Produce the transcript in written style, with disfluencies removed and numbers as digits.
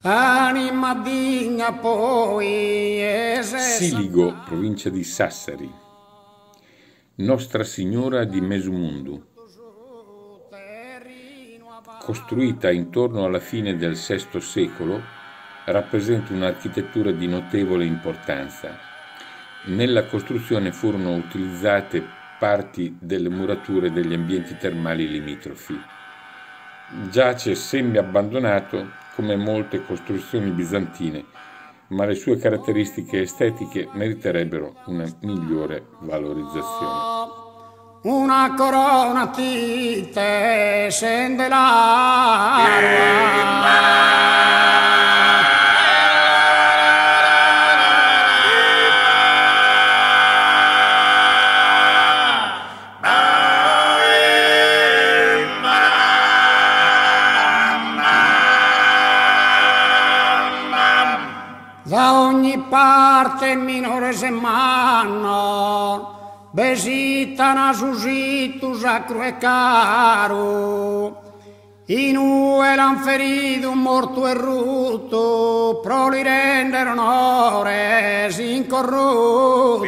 Anima digna poi Siligo, provincia di Sassari. Nostra Signora di Mesumundu, costruita intorno alla fine del VI secolo, rappresenta un'architettura di notevole importanza. Nella costruzione furono utilizzate parti delle murature degli ambienti termali limitrofi. Giace semi-abbandonato come molte costruzioni bizantine, ma le sue caratteristiche estetiche meriterebbero una migliore valorizzazione. Una corona ti te scende l'aria. Da ogni parte minore se manno, besitana susito sacro e caro. In ue l'han ferito un morto e rutto, pro li rendere onore incorrutto.